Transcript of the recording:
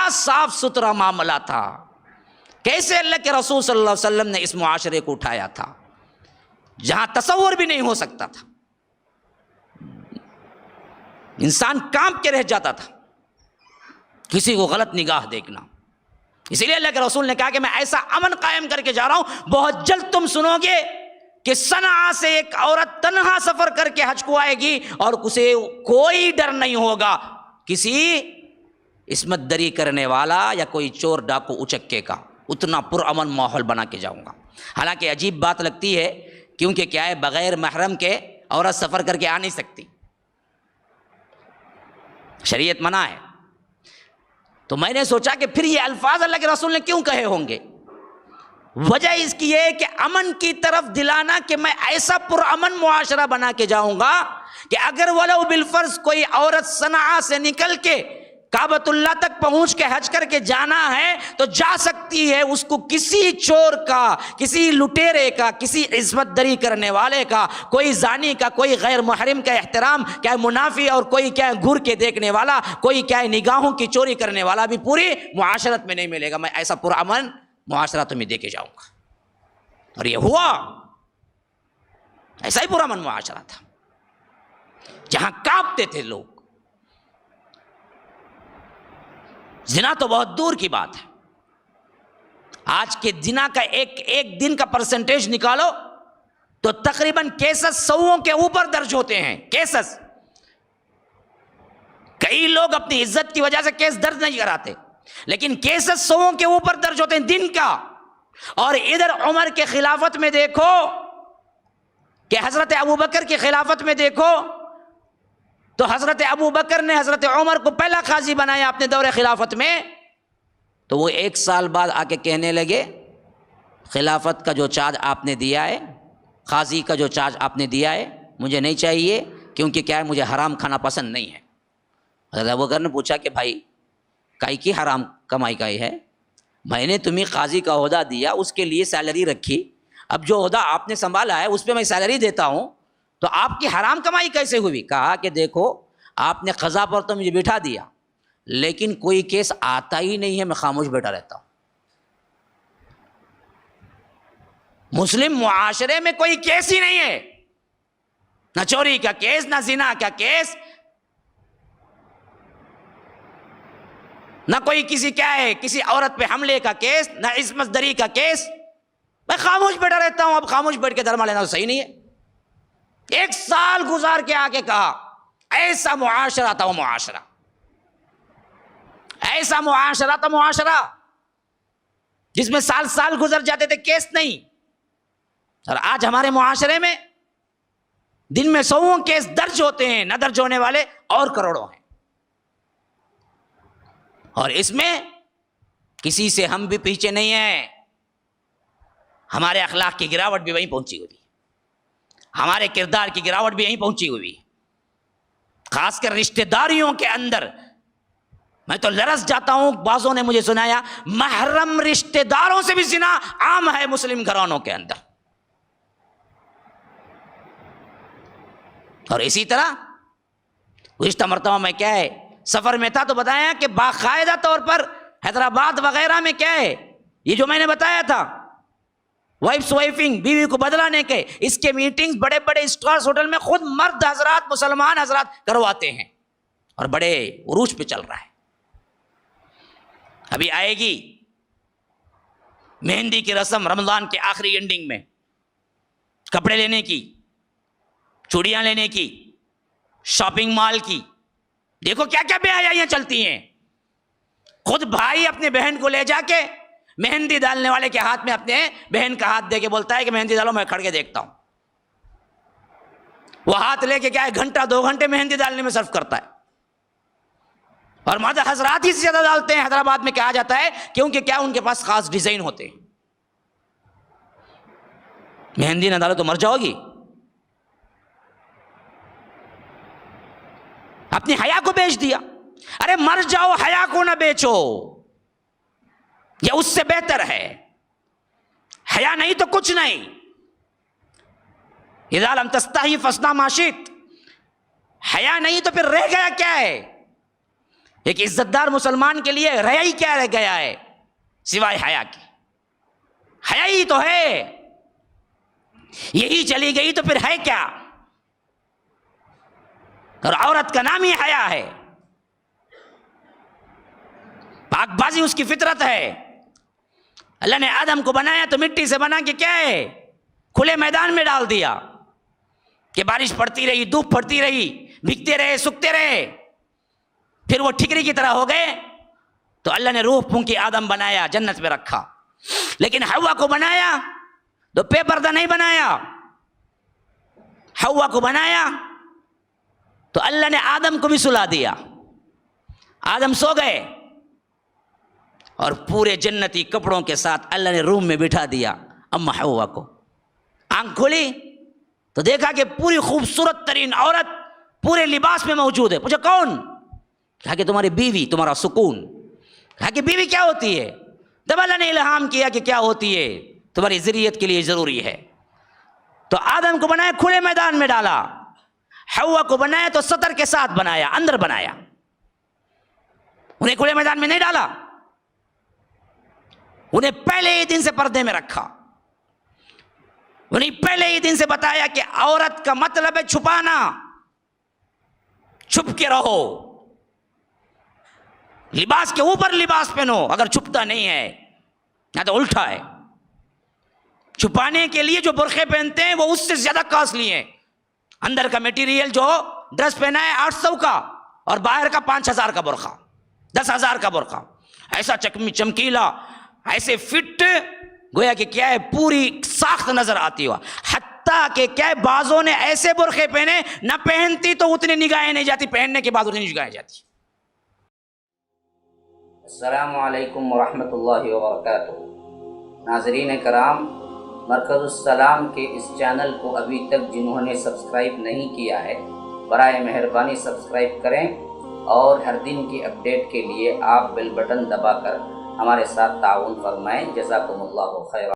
کیا صاف ستھرا معاملہ تھا، کیسے اللہ کے رسول صلی اللہ علیہ وسلم نے اس معاشرے کو اٹھایا تھا جہاں تصور بھی نہیں ہو سکتا تھا، انسان کانپ کے رہ جاتا تھا کسی کو غلط نگاہ دیکھنا۔ اسی لیے اللہ کے رسول نے کہا کہ میں ایسا امن قائم کر کے جا رہا ہوں، بہت جلد تم سنو گے کہ صنعاء سے ایک عورت تنہا سفر کر کے حج کو آئے گی اور اسے کوئی ڈر نہیں ہوگا کسی عصمت دری کرنے والا یا کوئی چور ڈاکو اچکے کا، اتنا پرامن ماحول بنا کے جاؤں گا۔ حالانکہ عجیب بات لگتی ہے، کیونکہ کیا ہے بغیر محرم کے عورت سفر کر کے آ نہیں سکتی، شریعت منع ہے۔ تو میں نے سوچا کہ پھر یہ الفاظ اللہ کے رسول نے کیوں کہے ہوں گے؟ وجہ اس کی ہے کہ امن کی طرف دلانا، کہ میں ایسا پرامن معاشرہ بنا کے جاؤں گا کہ اگر ولو بالفرض کوئی عورت صنعاء سے نکل کے کعبۃ اللہ تک پہنچ کے حج کر کے جانا ہے تو جا سکتی ہے، اس کو کسی چور کا، کسی لٹیرے کا، کسی عصمت دری کرنے والے کا، کوئی زانی کا، کوئی غیر محرم کا احترام، کیا ہے منافی اور کوئی کیا ہے گھر کے دیکھنے والا، کوئی کیا ہے نگاہوں کی چوری کرنے والا بھی پوری معاشرت میں نہیں ملے گا۔ میں ایسا پرامن معاشرہ تمہیں دے کے جاؤں گا، اور یہ ہوا، ایسا ہی پرامن معاشرہ تھا جہاں کانپتے تھے لوگ۔ زنا تو بہت دور کی بات ہے، آج کے زنا کا ایک دن کا پرسنٹیج نکالو تو تقریباً کیسز 100 کے اوپر درج ہوتے ہیں، کیسز۔ کئی لوگ اپنی عزت کی وجہ سے کیس درج نہیں کراتے، لیکن کیسز 100 کے اوپر درج ہوتے ہیں دن کا۔ اور ادھر عمر کے خلافت میں دیکھو کہ حضرت ابوبکر کی خلافت میں دیکھو تو حضرت ابوبکر نے حضرت عمر کو پہلا قاضی بنایا اپنے دور خلافت میں، تو وہ 1 سال بعد آ کے کہنے لگے خلافت کا جو چارج آپ نے دیا ہے، قاضی کا جو چارج آپ نے دیا ہے مجھے نہیں چاہیے، کیونکہ کیا ہے مجھے حرام کھانا پسند نہیں ہے۔ حضرت ابوبکر نے پوچھا کہ بھائی کائی کی حرام کمائی کائی ہے؟ میں نے تمہیں قاضی کا عہدہ دیا، اس کے لیے سیلری رکھی، اب جو عہدہ آپ نے سنبھالا ہے اس پہ میں سیلری دیتا ہوں، تو آپ کی حرام کمائی کیسے ہوئی؟ کہا کہ دیکھو آپ نے قضا پر تو مجھے بٹھا دیا، لیکن کوئی کیس آتا ہی نہیں ہے، میں خاموش بیٹھا رہتا ہوں۔ مسلم معاشرے میں کوئی کیس ہی نہیں ہے، نہ چوری کا کیس، نہ زنا کا کیس، نہ کوئی کسی کیا ہے کسی عورت پہ حملے کا کیس، نہ عصمت دری کا کیس۔ میں خاموش بیٹھا رہتا ہوں۔ اب خاموش بیٹھ کے دھرما لینا تو صحیح نہیں ہے۔ 1 سال گزار کے آ کے کہا ایسا معاشرہ تھا وہ معاشرہ، ایسا معاشرہ تھا معاشرہ جس میں سال گزر جاتے تھے کیس نہیں۔ اور آج ہمارے معاشرے میں دن میں 100 کیس درج ہوتے ہیں، نہ درج ہونے والے اور کروڑوں ہیں۔ اور اس میں کسی سے ہم بھی پیچھے نہیں ہیں، ہمارے اخلاق کی گراوٹ بھی وہیں پہنچی ہوئی، ہمارے کردار کی گراوٹ بھی یہیں پہنچی ہوئی، خاص کر رشتہ داریوں کے اندر۔ میں تو لرز جاتا ہوں، بعضوں نے مجھے سنایا محرم رشتہ داروں سے بھی زنا عام ہے مسلم گھرانوں کے اندر۔ اور اسی طرح گزشتہ مرتبہ میں کیا ہے سفر میں تھا تو بتایا کہ باقاعدہ طور پر حیدرآباد وغیرہ میں کیا ہے یہ جو میں نے بتایا تھا وائف سوائفنگ، بیوی کو بدلانے کے، اس کے میٹنگز بڑے بڑے اسٹارز ہوٹل میں خود مرد حضرات، مسلمان حضرات کرواتے ہیں، اور بڑے عروج پہ چل رہا ہے۔ ابھی آئے گی مہندی کی رسم رمضان کے آخری اینڈنگ میں، کپڑے لینے کی، چوڑیاں لینے کی، شاپنگ مال کی، دیکھو کیا کیا بے حیائیاں چلتی ہیں۔ خود بھائی اپنے بہن کو لے جا کے مہندی ڈالنے والے کے ہاتھ میں اپنے بہن کا ہاتھ دے کے بولتا ہے کہ مہندی ڈالو، میں کھڑ کے دیکھتا ہوں۔ وہ ہاتھ لے کے کیا ہے 1-2 گھنٹے مہندی ڈالنے میں صرف کرتا ہے، اور مرد حضرات ہی سے زیادہ ڈالتے ہیں۔ حیدرآباد میں کہا جاتا ہے کیونکہ کیا ان کے پاس خاص ڈیزائن ہوتے ہیں۔ مہندی نہ ڈالو تو مر جاؤ گی۔ اپنی حیا کو بیچ دیا۔ ارے مر جاؤ، حیا کو نہ بیچو، یہ اس سے بہتر ہے۔ حیا نہیں تو کچھ نہیں۔ اذا لم تستحی فاصنع ما شئت، حیا نہیں تو پھر رہ گیا کیا ہے؟ ایک عزت دار مسلمان کے لیے حیائی کیا رہ گیا ہے سوائے حیا کے؟ حیائی تو ہے، یہی چلی گئی تو پھر ہے کیا؟ اور عورت کا نام ہی حیا ہے، پاک بازی اس کی فطرت ہے۔ اللہ نے آدم کو بنایا تو مٹی سے بنا کے کیا ہے کھلے میدان میں ڈال دیا کہ بارش پڑتی رہی، دھوپ پڑتی رہی، بھیگتے رہے، سوکھتے رہے، پھر وہ ٹھکری کی طرح ہو گئے۔ تو اللہ نے روح پھونکی آدم بنایا، جنت میں رکھا، لیکن حوا کو بنایا تو بے پردہ نہیں بنایا۔ حوا کو بنایا تو اللہ نے آدم کو بھی سلا دیا، آدم سو گئے اور پورے جنتی کپڑوں کے ساتھ اللہ نے روم میں بٹھا دیا اما حوا کو۔ آنکھ کھولی تو دیکھا کہ پوری خوبصورت ترین عورت پورے لباس میں موجود ہے۔ پوچھا کون؟ کہا کہ تمہاری بیوی، تمہارا سکون۔ کہا کہ بیوی کیا ہوتی ہے؟ تب اللہ نے الہام کیا کہ کیا ہوتی ہے، تمہاری ذریت کے لیے ضروری ہے۔ تو آدم کو بنایا، کھلے میدان میں ڈالا، حوا کو بنایا تو سطر کے ساتھ بنایا، اندر بنایا، انہیں کھلے میدان میں نہیں ڈالا، انہیں پہلے ہی دن سے پردے میں رکھا، انہیں پہلے ہی دن سے بتایا کہ عورت کا مطلب ہے چھپانا، چھپ کے رہو، لباس کے اوپر لباس پہنو اگر چھپتا نہیں ہے، نہ تو الٹا ہے۔ چھپانے کے لیے جو برقعے پہنتے ہیں وہ اس سے زیادہ کاسٹلی ہیں، اندر کا میٹیریل جو ڈریس پہنا ہے 800 کا اور باہر کا 5000 کا برقع، 10,000 کا برقع، ایسا چمکیلا، ایسے فٹ، گویا کہ کیا ہے پوری ساخت نظر آتی ہوا، حتیٰ کہ کیا ہے بعضوں نے ایسے برقعے پہنے نہ پہنتی تو اتنی نگاہیں نہیں جاتی، پہننے کے بعد اتنی نگاہیں جاتی۔ السلام علیکم ورحمۃ اللہ وبرکاتہ۔ ناظرین کرام، مرکز السلام کے اس چینل کو ابھی تک جنہوں نے سبسکرائب نہیں کیا ہے، برائے مہربانی سبسکرائب کریں اور ہر دن کی اپڈیٹ کے لیے آپ بیل بٹن دبا کر ہمارے ساتھ تعاون فرمائیں۔ جزاکم اللہ خیرا۔